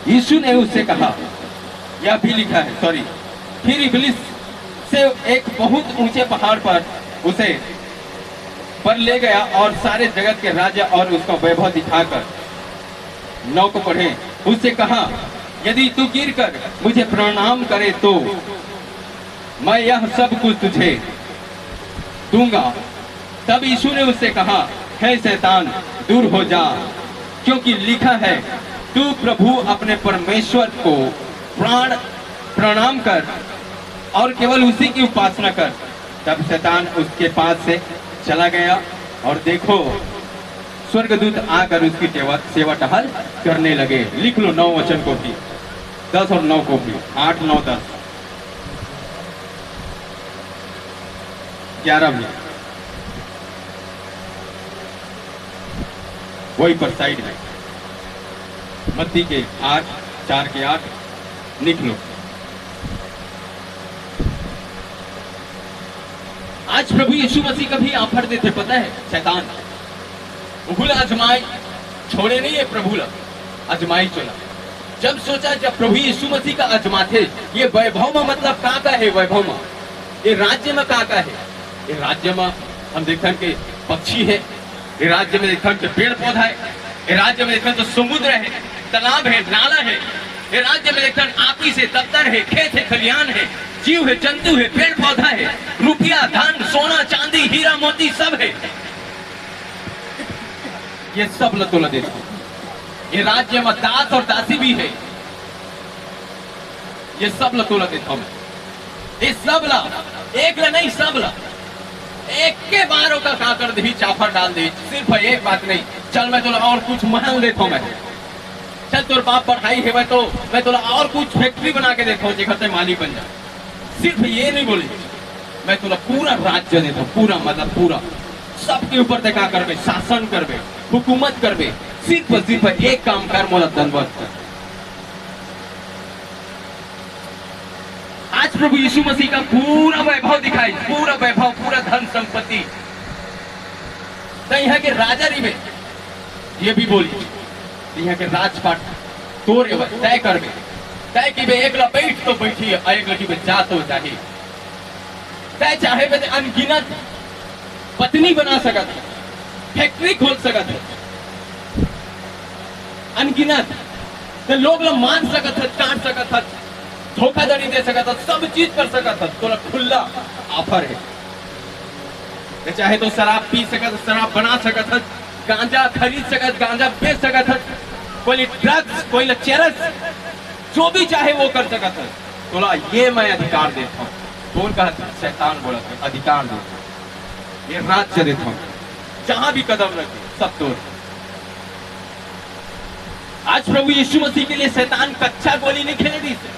यीशु ने उससे कहा, यह भी लिखा है, सॉरी, फिर इब्लिस से एक बहुत ऊंचे पहाड़ पर उसे पर ले गया और सारे जगत के राज्य और उसका वैभव दिखाकर, 9 को पढ़े, उससे कहा, यदि तू गिरकर मुझे प्रणाम करे तो मैं यह सब कुछ तुझे दूंगा। तब यीशु ने उससे कहा, हे शैतान, दूर हो जा, क्योंकि लिखा है, तू प्रभु अपने परमेश्वर को प्रणाम कर और केवल उसी की उपासना कर। तब शैतान उसके पास से चला गया और देखो, स्वर्गदूत आकर उसकी सेवा टहल करने लगे। लिख लो 9 वचन को भी, 10 और 9 को भी, 8, 9, 10, 11 भी वही पर साइड में, मत्ती के 8, 4 के 8 लिख लो। आज प्रभु यीशु मसीह का भी ऑफर देते, पता है, शैतान भूल आजमाई छोड़े नहीं है, प्रभु आजमाई चला। जब सोचा, जब प्रभु यीशु मसीह का आजमाते, ये वैभव में मतलब कहाँ का है, वैभव में ये राज्य में कहाँ का है, ये राज्य में हम देखते के पक्षी है, ये राज्य में देखते के पेड़ पौधा है, ये राज्य में देखते तो समुद्र है, तालाब है, नाला है, ये राज्य में देखते आपी से दफ्तर है, खेत है, खलियान है, जीव है, जंतु है, पेड़ पौधा है, रुपया, धन, सोना, चांदी, हीरा मोती सब है। ये सब लतोला देता हूं। ये राज्य में दास और दासी भी है, ये सब लतोला देता हूं। ये सब ला, एक ला नहीं, सब ला एक के बारों का काकर दी, चाफर डाल दी। सिर्फ एक बात नहीं, चल मैं तुला और कुछ महल देता हूं, मैं चल तोर बाप पढ़ाई है तो मैं तुला और कुछ फैक्ट्री बना के देखा हूं, जिखते मालिक बन जा। सिर्फ ये नहीं बोली, मैं तुला पूरा राज्य देता हूं, पूरा मतलब पूरा, सबके ऊपर देखा करबे, शासन करबे, हुकूमत करबे, सिर्फ एक काम कर, मोला धनवाद कर। आज प्रभु यीशु मसीह का पूरा वैभव दिखाई, पूरा वैभव, पूरा धन संपत्ति। तो यहाँ के राजा रिबे ये भी बोली, यहाँ के राजपाट तोरे तय करबे, तय की बे एक ला बैठ तो बैठी, एक ला की बे जा तो जाही, तय चाहे बे अनगिनत पत्नी बना सकत, फैक्ट्री खोल सकत, अनगिनत तो लोग ला मान सकत है, काट सकत है, धोखाधड़ी दे सकत है, सब चीज कर सकत है। तो खुला ऑफर है, चाहे तो शराब पी सकत, शराब बना सकत है, गांजा खरीद सकत, गांजा बेच सकत है, कोई ड्रग्स, कोई चरस, जो भी चाहे वो कर सकत है। बोला ये मैं अधिकार देता हूँ, कौन कहा, शैतान बोला था, अधिकार देता हूँ, ये राज्य देता हूँ, जहां भी कदम रखे सब तोड़। आज प्रभु यीशु मसीह के लिए शैतान कच्चा गोली नहीं खेले दी से,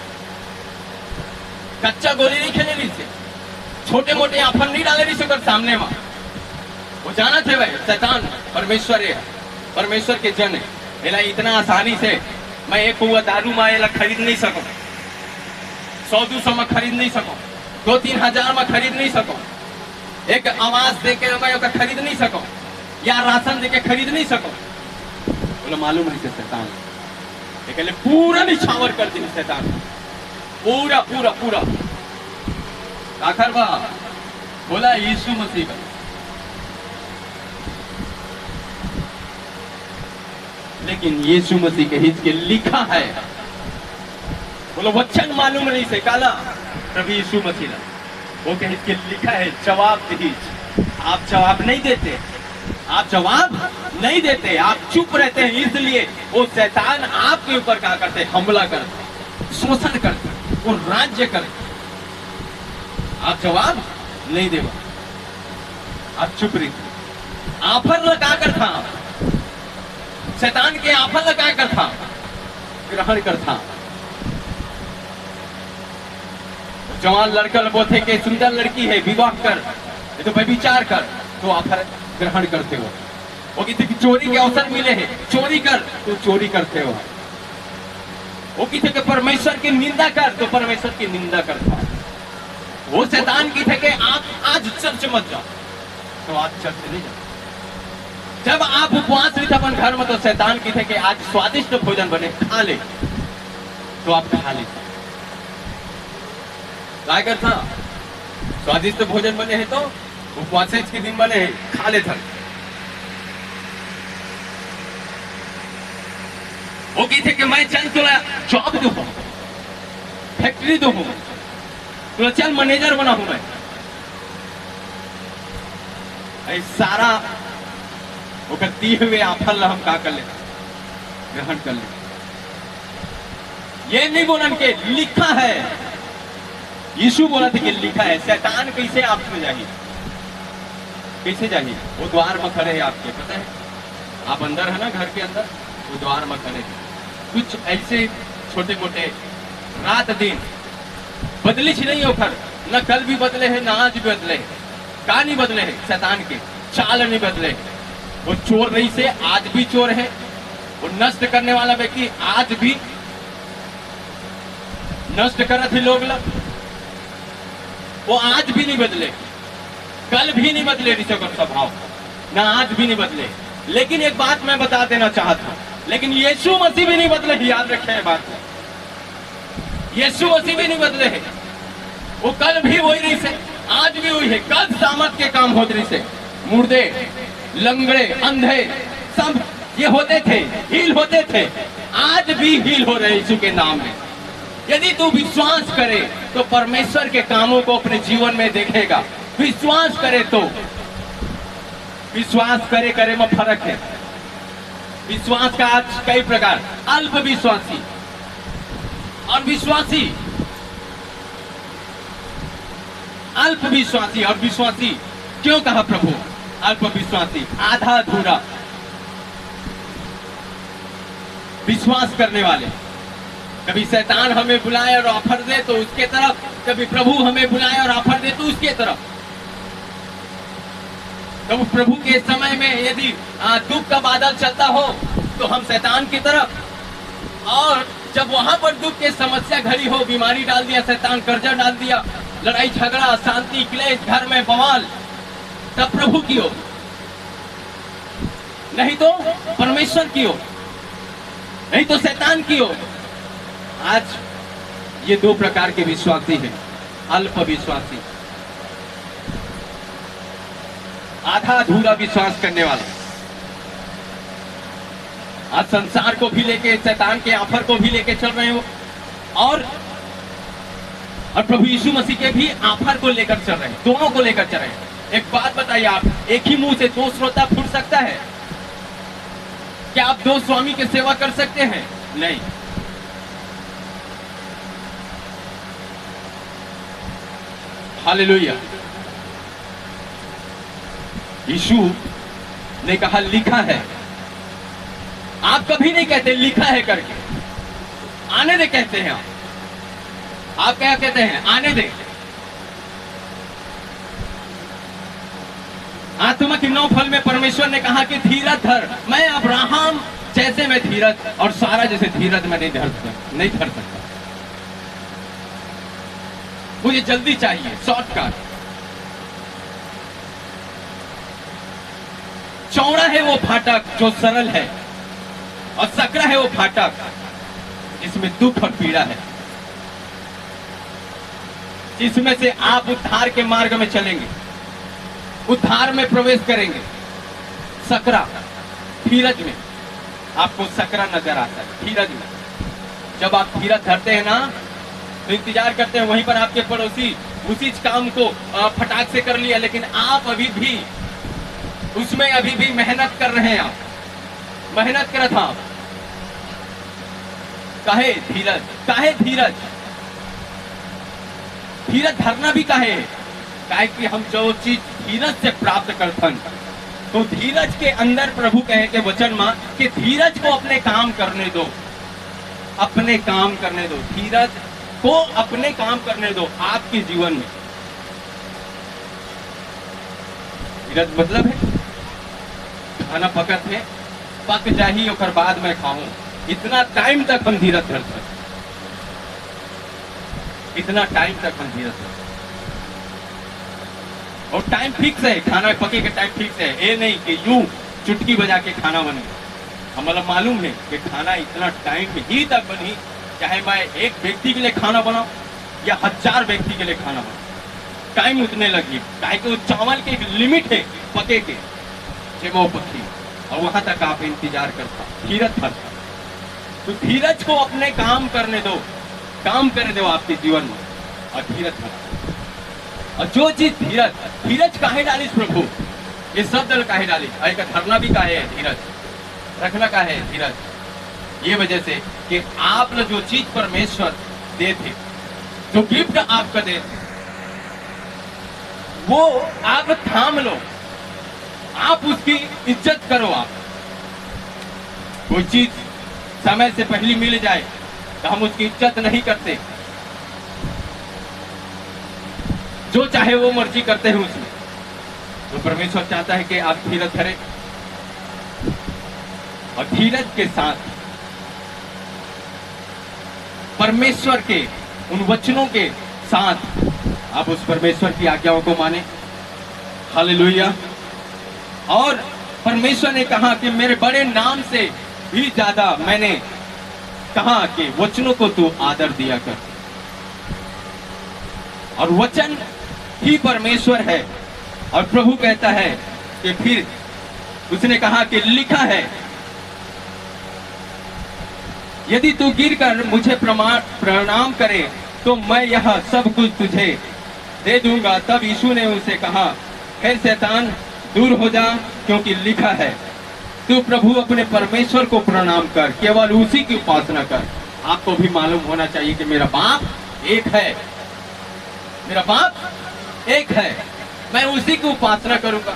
कच्चा गोली नहीं खेले दी से, छोटे मोटे आफर नहीं डाले दी से सामने में। वो जाना थे भाई, शैतान परमेश्वर है, परमेश्वर के जन है, एला इतना आसानी से मैं एक हुआ दारू में एला खरीद नहीं सकूं, 100-200 में खरीद नहीं सकूं, 2-3 हजार में खरीद नहीं सकूं, एक आवाज दे के मैं खरीद नहीं सकूं, या राशन दे के खरीद नहीं सकूं। बोलो मालूम नहीं से शैतान लेकिन पूरा निछावर कर दी शैतान, पूरा पूरा पूरा आखिर बा बोला यीशु मसीह का। लेकिन यीशु मसीह के हित के लिखा है, बोलो वचन मालूम नहीं से काला प्रभु यीशु मसीह ना, वो के हित के लिखा है, जवाब दीजिए। आप जवाब नहीं देते, आप जवाब नहीं देते, आप चुप रहते हैं, इसलिए वो शैतान आपके ऊपर क्या करते, हमला करते, शोषण करते, वो राज्य करते। आप जवाब नहीं देगा, आप चुप रहिए। आफर लगा कर था, शैतान के आफर लगा कर था, ग्रहण कर था। जवान लड़का बोलते कि सुंदर लड़की है, विवाह कर, ये तो व्यभिचार कर, तो आफर ग्रहण करते हो। वो किसी की चोरी के अवसर मिले हैं, चोरी कर, तो चोरी करते हो। वो किसी के परमेश्वर की निंदा कर, तो परमेश्वर की निंदा करता है। वो शैतान की थे कि आप आज चर्च मत जाओ, तो आज चर्च नहीं जाओ। जब आप उपवास रही थे अपन घर में, तो शैतान की थे कि आज स्वादिष्ट भोजन बने, खा ले, तो आप खा लीजिए। लागर था स्वादिष्ट भोजन बने हैं तो उपवास के दिन बने हैं, खा ले था। वो कहते कि मैं चल तुला जॉब दूं, फैक्ट्री दूं, तुला चल मैनेजर बना हूं मैं। सारा वो दिए हुए आफल हम का कर ले, ग्रहण कर ले। ये नहीं बोला कि लिखा है, यीशु बोला था कि लिखा है। शैतान कैसे आपको जाहिए, कैसे जाहिए? वो द्वार में खड़े हैं आपके, पता है? आप अंदर है ना, घर के अंदर, वो द्वार में खड़े हैं। कुछ ऐसे छोटे मोटे रात दिन बदलिश नहीं होकर, न कल भी बदले हैं, न आज भी बदले हैं। का नहीं बदले हैं? शैतान के चाल नहीं बदले हैं। वो चोर नहीं से आज भी चोर है, वो नष्ट करने वाला व्यक्ति आज भी नष्ट कर थे लोग, वो आज भी नहीं बदले, कल भी नहीं बदले ऋषभ का स्वभाव, ना आज भी नहीं बदले। लेकिन एक बात मैं बता देना चाहता हूं, लेकिन यीशु मसीह भी नहीं बदले, याद रखें बात को। यीशु मसीह भी नहीं बदले हैं, वो कल भी वही रही से, आज भी वही है। कल सामर्थ के काम होते रही से, मुर्दे, लंगड़े, अंधे सब ये होते थे, हील होते थे, आज भी हील हो रहे यीशु के नाम में। यदि तू विश्वास करे तो परमेश्वर के कामों को अपने जीवन में देखेगा। विश्वास करे तो, विश्वास करे करे में फर्क है। विश्वास का आज कई प्रकार, अल्प विश्वासी और विश्वासी, अल्प विश्वासी और विश्वासी। क्यों कहा प्रभु अल्प विश्वासी? आधा अधूरा विश्वास करने वाले। कभी शैतान हमें बुलाए और ऑफर दे तो उसके तरफ, कभी प्रभु हमें बुलाए और ऑफर दे तो उसके तरफ। तो प्रभु के समय में यदि दुख का बादल चलता हो तो हम शैतान की तरफ, और जब वहां पर दुख की समस्या घड़ी हो, बीमारी डाल दिया शैतान, कर्जा डाल दिया, लड़ाई झगड़ा, अशांति, क्लेश, घर में बवाल, तब प्रभु की ओर, नहीं तो परमेश्वर की ओर, नहीं तो शैतान की ओर। आज ये दो प्रकार के विश्वासी हैं, अल्प विश्वासी, आधा अधूरा विश्वास करने वाला। आज संसार को भी लेके, शैतान के ऑफर को भी लेके चल रहे हो, और प्रभु यीशु मसीह के भी ऑफर को लेकर चल रहे हैं, दोनों को लेकर चल रहे हैं। एक बात बताइए, आप एक ही मुंह से दो श्रोता फूट सकता है? क्या आप दो स्वामी की सेवा कर सकते हैं? नहीं। हालेलुया। यीशु ने कहा लिखा है। आप कभी नहीं कहते लिखा है करके, आने दे कहते हैं आप क्या कहते हैं? आने दे। आत्मा की 9 फल में परमेश्वर ने कहा कि धीरज धर। मैं अब्राहम जैसे मैं धीरज और सारा जैसे धीरज मैं नहीं धर सकता। मुझे जल्दी चाहिए, शॉर्टकट। चौड़ा है वो फाटक जो सरल है, और सकरा है वो फाटक जिसमें दुख और पीड़ा है, जिसमें से आप उद्धार के मार्ग में चलेंगे, उद्धार में प्रवेश करेंगे। सकरा, धीरज में आपको सकरा नजर आता है। धीरज में जब आप धीरज धरते हैं ना, तो इंतजार करते हैं, वहीं पर आपके पड़ोसी उसी काम को फटाक से कर लिया, लेकिन आप अभी भी उसमें अभी भी मेहनत कर रहे हैं। आप मेहनत कर था। काहे धीरज? काहे धीरज? धीरज धरना भी काहे? काहे कि हम जो चीज धीरज से प्राप्त करते हैं, तो धीरज के अंदर प्रभु कहे के वचन में कि धीरज को अपने काम करने दो, अपने काम करने दो, धीरज को अपने काम करने दो आपके जीवन में। धीरज मतलब है खाना पकत है, पक जाही और बाद में खाऊं, इतना टाइम तक हम धीरज धर सकते, इतना टाइम तक हम धीरज धर। और टाइम फिक्स है, खाना पके का टाइम फिक्स है। ये नहीं कि यूं चुटकी बजा के खाना बने। हमें मालूम है कि खाना इतना टाइम ही तक बनी चाहे मैं एक व्यक्ति के लिए खाना बनाऊं या 1000 व्यक्ति के लिए खाना बनाऊं, टाइम उतने लगी। काहे कि चावल के एक लिमिट है पके के, जब वो पकी और वहां तक आप इंतजार करता, धीरज धरता। तो धीरज को अपने काम करने दो, काम करने दो आपके जीवन में, और धीरज धरता। और जो चीज धीरज काहे डालिस प्रभु, ये सब दल काहे डालिस, का धरना भी काहे है, धीरज रखना काहे है, धीरज ये वजह से कि आप लोग जो चीज परमेश्वर दे थे, जो गिफ्ट आपका दे थे, वो आप थाम लो, आप उसकी इज्जत करो। आप कोई चीज समय से पहले मिल जाए तो हम उसकी इज्जत नहीं करते, जो चाहे वो मर्जी करते हैं उसमें। तो परमेश्वर चाहता है कि आप धीरज धरें, और धीरज के साथ परमेश्वर के उन वचनों के साथ आप उस परमेश्वर की आज्ञाओं को माने। हालेलुया। और परमेश्वर ने कहा कि मेरे बड़े नाम से भी ज्यादा मैंने कहा कि वचनों को तू आदर दिया कर, और वचन ही परमेश्वर है। और प्रभु कहता है कि फिर उसने कहा कि लिखा है, यदि तू गिरकर मुझे प्रणाम करे तो मैं यह सब कुछ तुझे दे दूंगा। तब यीशु ने उसे कहा, हे शैतान दूर हो जा, क्योंकि लिखा है, तू प्रभु अपने परमेश्वर को प्रणाम कर, केवल उसी की उपासना कर। आपको भी मालूम होना चाहिए कि मेरा बाप एक है, मेरा बाप एक है, मैं उसी की उपासना करूंगा,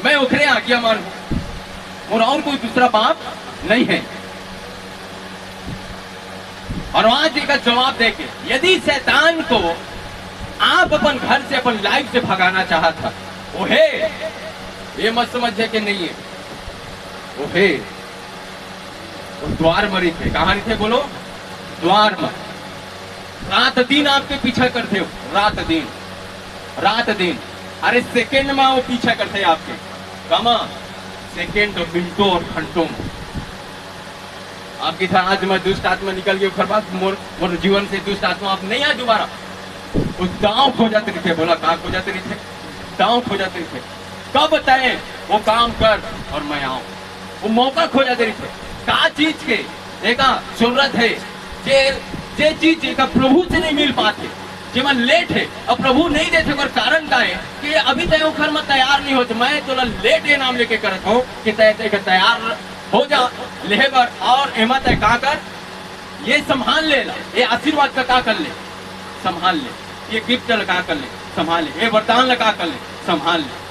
मैं उखरे आज्ञा मानूं, और कोई दूसरा बाप नहीं है। और आज का जवाब देके, यदि शैतान को आप अपन घर से, अपन लाइफ से भगाना चाहता, वो है, ये मत समझे कि नहीं है, वो है, वो द्वार मरी थे। कहानी थे बोलो, द्वार में रात दिन आपके पीछा करते हो, रात दिन रात दिन। अरे सेकेंड में वो पीछा करते आपके, कमा सेकेंड और मिनटों और घंटों में। आपकी था आज मैं दुष्ट आत्मा निकल गई, फिर बात मोर जीवन से दुष्ट आत्मा आप नहीं आए दोबारा। उस दांव खो जाते थे, बोला कहाँ खो जाते थे, दांव खो जाते थे। कब बताए वो काम कर और मैं आऊं, वो मौका खो जाते थे। का चीज के देखा जरूरत है, जे चीज का प्रभु से नहीं मिल पाते, जेमा लेट है, अब प्रभु नहीं देते, और कारण का है कि अभी तय घर में तैयार नहीं होते। मैं तो लेट ये नाम लेके करत हूँ कि तैयार हो जा लेबर, और एमा तय का कर, ये संभाल ले ला, ये आशीर्वाद का का कर ले, संभाल ले, ये गिफ्ट लगा कर ले, संभाल ले, ये वरदान लगा कर ले, संभाल ले।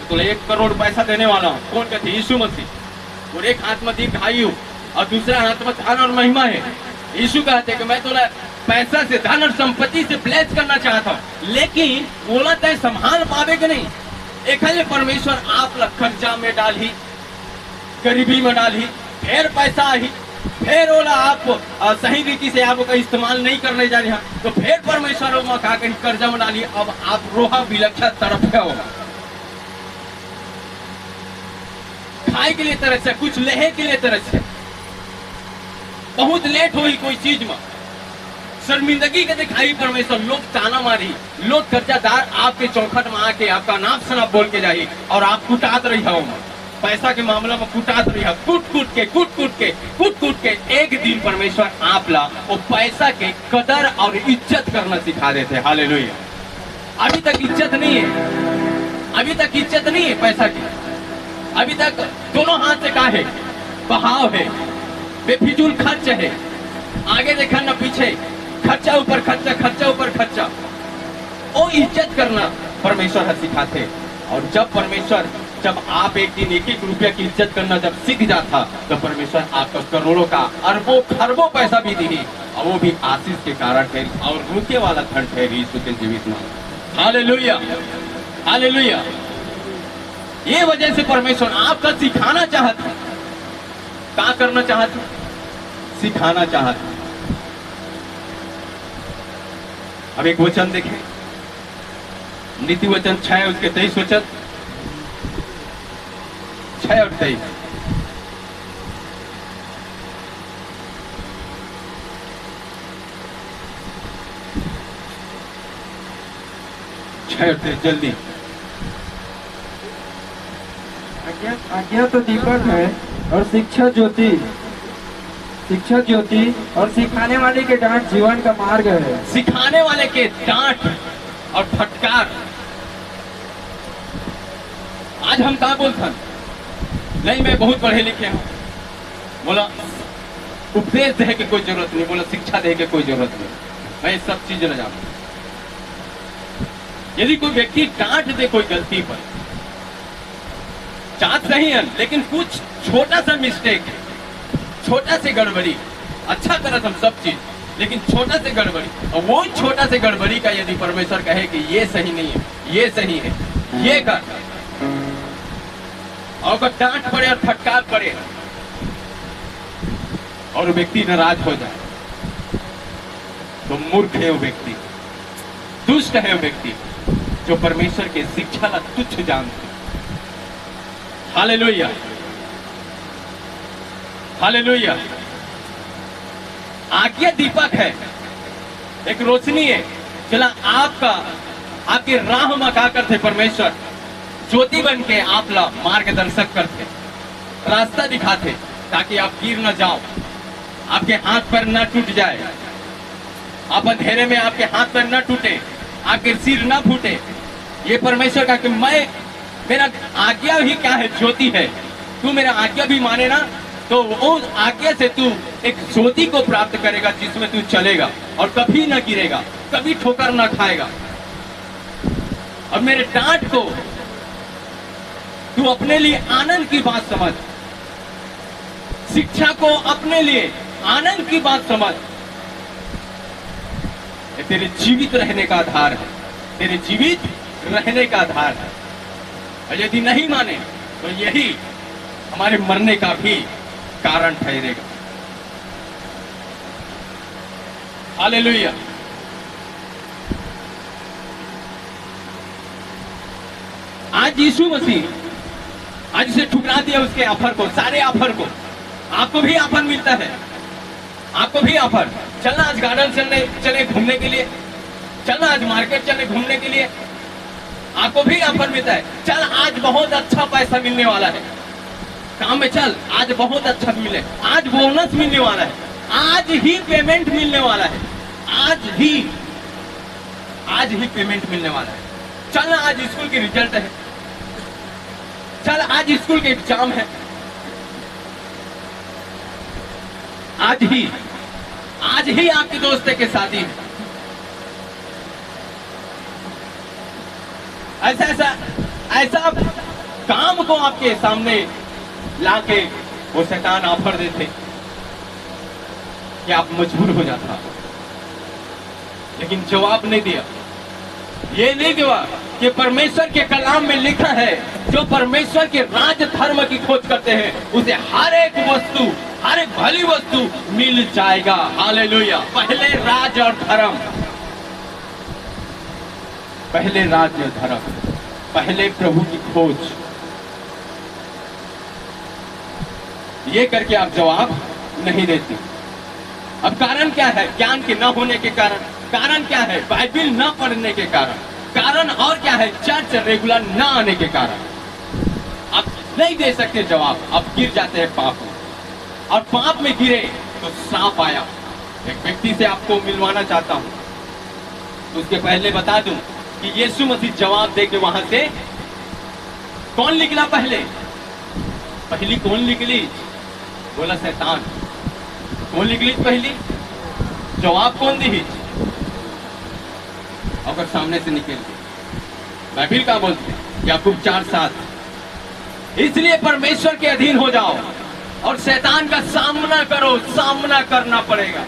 तो 1 करोड़ पैसा देने वाला हूँ, कौन कहते, यीशु मसीह। और एक हाथ में दीर्घायु हूँ और दूसरा हाथ में धन और महिमा है। यीशु कहते कि मैं तो पैसा से, धन और संपत्ति से ब्लेस करना चाहता हूँ, लेकिन बोला तय संभाल पावे कि नहीं। एक है परमेश्वर आप खर्चा में डाली, गरीबी में डाली, फिर पैसा आई, फिर बोला आप सही रीति से आपका इस्तेमाल नहीं करने जा रहे हैं, तो फिर परमेश्वर कहा कहीं कर्जा में डाली। अब आप रोहा विलक्षा तरफ है, हो खाए के लिए तरह से, कुछ लेहे के लिए तरह से, बहुत लेट हुई कोई चीज में, शर्मिंदगी के दिखाई परमेश्वर, लोग ताना मारी, लोग कर्जादार आपके चौखट में आके आपका नाम शनाप बोल के जाई, और आप कुटात रही हो, पैसा के मामला में कुटात रही हो, कूट कूट के एक दिन परमेश्वर आप ला वो पैसा के कदर और इज्जत करना सिखा देते। हालेलुया। अभी तक इज्जत नहीं है, अभी तक इज्जत नहीं है पैसा की, अभी तक दोनों हाथ से का है, बहाव है, बेफिजूल खर्च है, आगे देखा न पीछे, खर्चा ऊपर खर्चा, खर्चा ऊपर खर्चा। वो इज्जत करना परमेश्वर सिखाते। और जब आप एक दिन 1-1 रुपया की इज्जत करना जब सीख जाता, तो परमेश्वर आपको करोड़ों का, अरबों खरबों पैसा भी दी, और वो भी आशीष के कारण है, और रुके वाला धन है यीशु के जीवित में। Hallelujah, hallelujah. ये वजह से परमेश्वर आपका सिखाना चाहता, क्या करना चाहता, सिखाना चाहता। अब एक वचन देखें, नीति वचन 6 उसके 23 वचन, 6 और 23। छेड़ते जल्दी। आज्ञा तो दीपक है और शिक्षा ज्योति और सिखाने वाले के डांट जीवन का मार्ग है। सिखाने वाले के डांट और फटकार। आज हम कहा बोलते नहीं, मैं बहुत पढ़े लिखे हूं, बोला उपदेश दे के कोई जरूरत नहीं, बोला शिक्षा दे के कोई जरूरत नहीं, मैं ये सब चीज न जानता। यदि कोई व्यक्ति डांट दे कोई गलती पर, जांच नहीं है लेकिन कुछ छोटा सा मिस्टेक, छोटा से गड़बड़ी, अच्छा करत हम सब चीज लेकिन छोटा से गड़बड़ी, और वो छोटा से गड़बड़ी का यदि परमेश्वर कहे कि ये सही नहीं है, ये सही है, ये कर, और अगर डांट पड़े और फटकार पड़े और व्यक्ति नाराज हो जाए तो मूर्ख है वो व्यक्ति, दुष्ट है वो व्यक्ति जो परमेश्वर के शिक्षा ला तुच्छ जानते। Hallelujah, hallelujah. आज्ञा दीपक है, एक रोशनी है, चला आपके राह में क्या करते परमेश्वर, ज्योति बन के आप ला मार्गदर्शक करते, रास्ता दिखाते ताकि आप गिर न जाओ, आपके हाथ पर न टूट जाए, आप अंधेरे में आपके हाथ पर न टूटे, आपके सिर न फूटे। ये परमेश्वर का कि मेरा आज्ञा ही क्या है, ज्योति है, तू मेरा आज्ञा भी माने ना तो उस आज्ञा से तू एक ज्योति को प्राप्त करेगा जिसमें तू चलेगा और कभी न गिरेगा, कभी ठोकर न खाएगा। और मेरे डांट को तू अपने लिए आनंद की बात समझ, शिक्षा को अपने लिए आनंद की बात समझ। ये तेरे जीवित रहने का आधार है, तेरे जीवित रहने का आधार है। और यदि नहीं माने तो यही हमारे मरने का भी कारण ठहरेगा। हालेलुया। आज यीशु मसीह आज से ठुकरा दिया उसके ऑफर को, सारे ऑफर को। आपको भी ऑफर मिलता है, आपको भी ऑफर। चलना आज गार्डन चले घूमने के लिए, चलना आज मार्केट चले घूमने के लिए, आपको भी ऑफर मिलता है। चल आज बहुत अच्छा पैसा मिलने वाला है, काम में चल, आज बहुत अच्छा मिले, आज बोनस मिलने वाला है, आज ही पेमेंट मिलने वाला है, आज ही पेमेंट मिलने वाला है। चल ना आज स्कूल की रिजल्ट है, चल आज स्कूल के एग्जाम है, आज ही आपके दोस्त के शादी है। ऐसा काम को आपके सामने लाके वो शैतान ऑफर देते कि आप मजबूर हो जाता, लेकिन जवाब नहीं दिया। ये नहीं दिया कि परमेश्वर के कलाम में लिखा है जो परमेश्वर के राज धर्म की खोज करते हैं उसे हर एक वस्तु, हर एक भली वस्तु मिल जाएगा। हालेलुया। पहले राज और धर्म, पहले राज और धर्म, पहले प्रभु की खोज, ये करके आप जवाब नहीं देते। अब कारण क्या है? ज्ञान के न होने के कारण क्या है? बाइबिल न पढ़ने के कारण और क्या है? चर्च रेगुलर न आने के कारण। आप नहीं दे सकते जवाब, आप गिर जाते हैं पाप में, और पाप में गिरे तो सांप आया। एक व्यक्ति से आपको मिलवाना चाहता हूं, तो उसके पहले बता दूं कि यीशु मसीह जवाब दे के वहां से कौन निकला? पहली कौन निकली? बोला शैतान। कौन निकली पहली? जवाब कौन दी? अगर सामने से निकल गई। बाइबिल का बोलते हैं याकूब 4:7, इसलिए परमेश्वर के अधीन हो जाओ और शैतान का सामना करो। सामना करना पड़ेगा,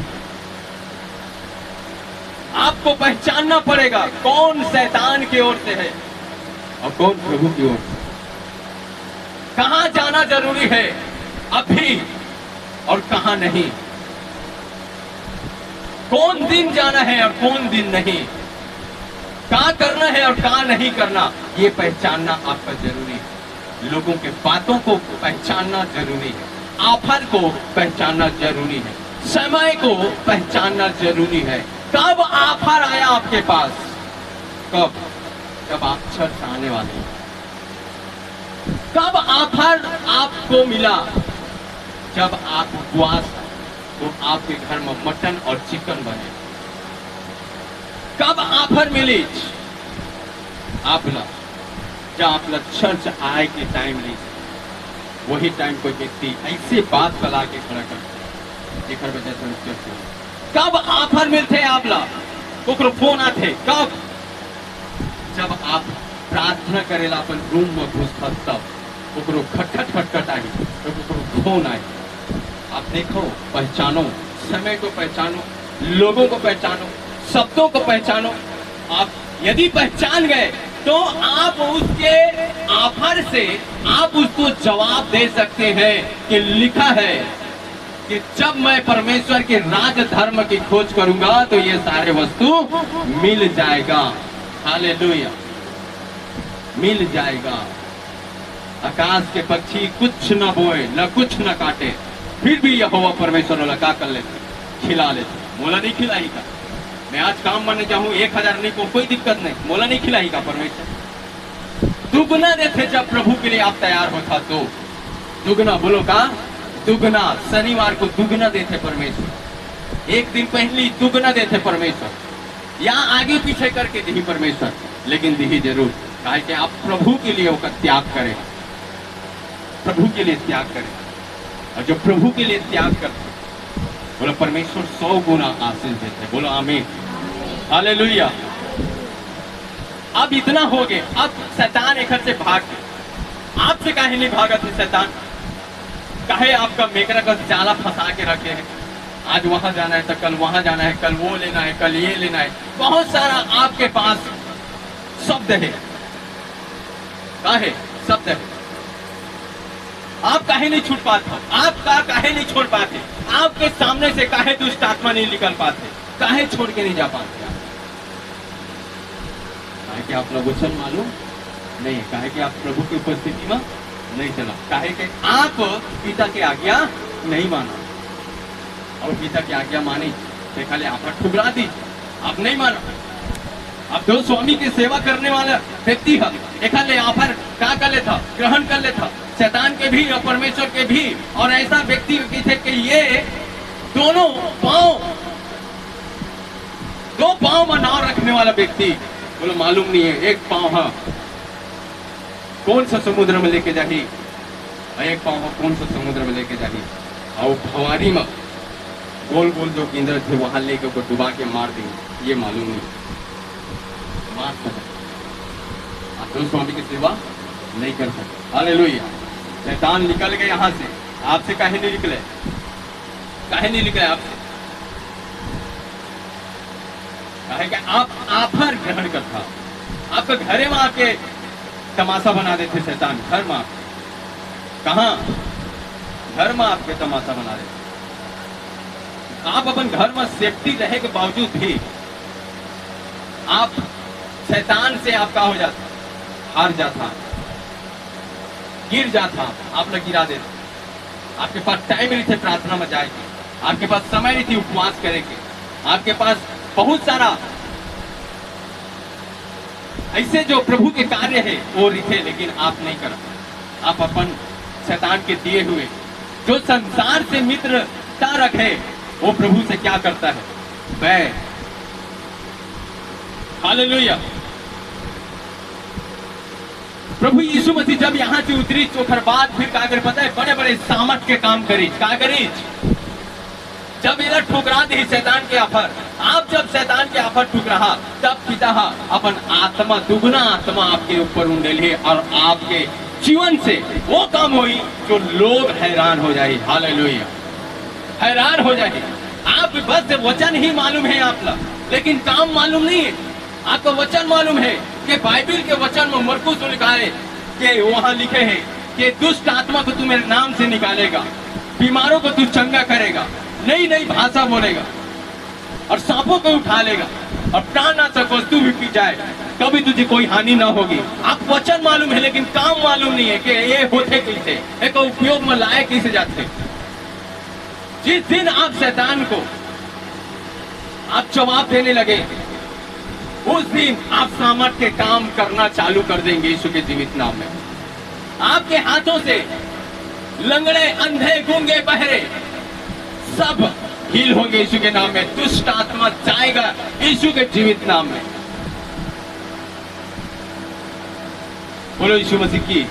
आपको पहचानना पड़ेगा कौन शैतान की ओर से है और कौन प्रभु की ओर से। कहां जाना जरूरी है अभी और कहां नहीं, कौन दिन जाना है और कौन दिन नहीं, कहां करना है और कहां नहीं करना, ये पहचानना आपका जरूरी है। लोगों के बातों को पहचानना जरूरी है, ऑफर को पहचानना जरूरी है, समय को पहचानना जरूरी है। कब ऑफर आया आपके पास? कब? जब आप चर्च आने वाले हैं। कब ऑफर आपको मिला? जब आप उपवास तो आपके घर में मटन और चिकन बने। कब ऑफर मिली? आपला जब आपला चर्च आए के टाइम ली, वही टाइम कोई व्यक्ति ऐसे बात बला के खड़ा कर जेकर वजह से चर्च हो। कब ऑफर मिलते आपला? ओकरो फोन आते कब? जब आप प्रार्थना करेला अपन रूम में घुसता तब ओकरो खटखट खटखट आई, तो ओकरो फोन आए। आप देखो, पहचानो, समय को पहचानो, लोगों को पहचानो, शब्दों को पहचानो। आप यदि पहचान गए तो आप उसके ऑफर से आप उसको जवाब दे सकते हैं कि लिखा है कि जब मैं परमेश्वर के राज धर्म की खोज करूंगा तो ये सारे वस्तु मिल जाएगा। हालेलुया, मिल जाएगा। आकाश के पक्षी कुछ न बोए न कुछ न काटे, फिर भी यहोवा परमेश्वर वाला का कर लेते, खिला लेते। मोला नहीं खिलाई का, मैं आज काम करने चाहूँ 1000 नहीं को कोई दिक्कत नहीं, मोला नहीं खिलाई का परमेश्वर दुगना देते। जब प्रभु के लिए आप तैयार होता तो दुगना, बोलो का दुगना। शनिवार को दुगना देते परमेश्वर, एक दिन पहले दुगना देते परमेश्वर, या आगे पीछे करके दी परमेश्वर, लेकिन दी जरूर। कहे कि आप प्रभु के लिए उसका त्याग करें, प्रभु के लिए त्याग करें। और जो प्रभु के लिए त्याग करते बोलो परमेश्वर 100 गुना आशीष देते। बोलो आमीन, हालेलुया। अब इतना हो गए, अब शैतान एक से भाग गए। आपसे काहे नहीं भागा थे शैतान? काहे आपका मेकरा का जाला फंसा के रखे हैं? आज वहां जाना है तो कल वहां जाना है, कल वो लेना है, कल ये लेना है। बहुत सारा आपके पास शब्द है, काहे शब्द है। आप काहे नहीं छूट पाते? आप काहे नहीं छोड़ पाते? आपके सामने से काहे दुष्ट आत्मा नहीं निकल पाते? काहे छोड़ के नहीं जा पाते? काहे कि आप लोग वचन मालूम नहीं, काहे कि आप प्रभु की उपस्थिति में नहीं चला, काहे कि आप पिता की आज्ञा नहीं माना। और पिता की आज्ञा मानी तो खाली आप ठुकरा दी, आप नहीं माना। आप दो स्वामी की सेवा करने वाला व्यक्ति है, एक ऑफर क्या कर लेता, ग्रहण कर लेता, शैतान के भी और परमेश्वर के भी। और ऐसा व्यक्ति थे कि ये दोनों पांव, दो पांव में नाव रखने वाला व्यक्ति, बोलो मालूम नहीं है एक पांव है कौन सा समुद्र में लेके जाही, एक पांव है कौन सा समुद्र में लेके जाही। और फवारी में गोल गोल जो केंद्र थे वहां लेके उसको डुबा के मार देंगे, ये मालूम नहीं। मार सकते आप तो स्वामी की सेवा नहीं कर सकते। हालेलुया। शैतान निकल गए यहाँ से, आपसे काहे नहीं निकले? काहे नहीं निकले आपसे? काहे कि आप आफर ग्रहण करता, आपका घरे में आके तमाशा बना देते शैतान। घर में कहाँ? घर में आपके तमाशा बना देते। आप अपन घर में सेफ्टी रहे के बावजूद भी आप शैतान से आपका हो जाता, हार जाता, गिर जाता, आप लोग गिरा देते। आपके पास टाइम नहीं थे प्रार्थना में जाएगी, आपके पास समय नहीं थी उपवास करेंगे, आपके पास बहुत सारा ऐसे जो प्रभु के कार्य है वो रिथे, लेकिन आप नहीं करा। आप अपन शैतान के दिए हुए जो संसार से मित्रता रखे वो प्रभु से क्या करता है? वह हालेलुया। प्रभु यीशु मसीह जब यहाँ से उतरी चोखर बाद फिर क्या करे पता है? बड़े बड़े सामर्थ के काम करी। क्या करी? जब इधर ठुकरा दी शैतान के आफर, आप जब शैतान के आफर ठुकरा तब पिता अपन आत्मा, दुगना आत्मा आपके ऊपर उंडेली और आपके जीवन से वो काम हुई जो लोग हैरान हो जाए। हालेलुया, हैरान हो जाए। आप बस वचन ही मालूम है आप लोग, लेकिन काम मालूम नहीं है। आपको वचन मालूम है कि बाइबल के वचन में मरकुस लिखा है कि वहां लिखे हैं कि दुष्ट आत्मा को तू मेरे नाम से निकालेगा, बीमारों को तू चंगा करेगा, नई नई भाषा बोलेगा और सांपों को उठा लेगा और प्राणनाशक वस्तु भी पी जाए, कभी तुझे कोई हानि ना होगी। आप वचन मालूम है लेकिन काम मालूम नहीं है कि ये होते कैसे, एक उपयोग में लाए कैसे जाते। जिस दिन आप शैतान को आप जवाब देने लगे, उस दिन आप सामर्थ के काम करना चालू कर देंगे यीशु के जीवित नाम में। आपके हाथों से लंगड़े, अंधे, गूंगे, बहरे सब हील होंगे यीशु के नाम में। दुष्ट आत्मा जाएगा यीशु के जीवित नाम में। बोलो यीशु मसीह की।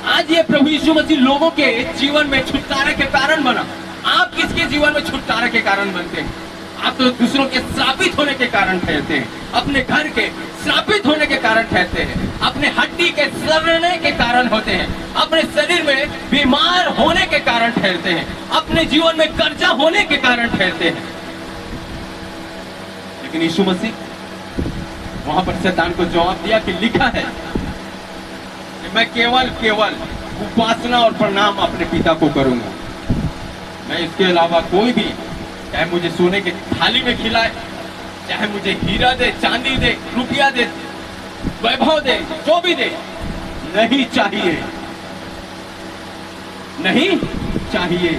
आज ये प्रभु यीशु मसीह लोगों के जीवन में छुटकारे के कारण बना। आप किसके जीवन में छुटकारे के कारण बनते हैं? आप तो दूसरों के श्रापित होने के कारण ठहरते हैं, अपने घर के श्रापित होने के कारण ठहरते हैं, अपने हड्डी के सड़ने के कारण होते हैं, अपने शरीर में बीमार होने के कारण ठहरते हैं, अपने जीवन में कर्जा होने के कारण ठहरते हैं। लेकिन यीशु मसीह वहां पर शैतान को जवाब दिया कि लिखा है कि मैं केवल उपासना और प्रणाम अपने पिता को करूंगा। मैं इसके अलावा कोई भी, चाहे मुझे सोने के थाली में खिलाए, चाहे मुझे हीरा दे, चांदी दे, रुपया दे, वैभव दे, जो भी दे, नहीं चाहिए, नहीं चाहिए।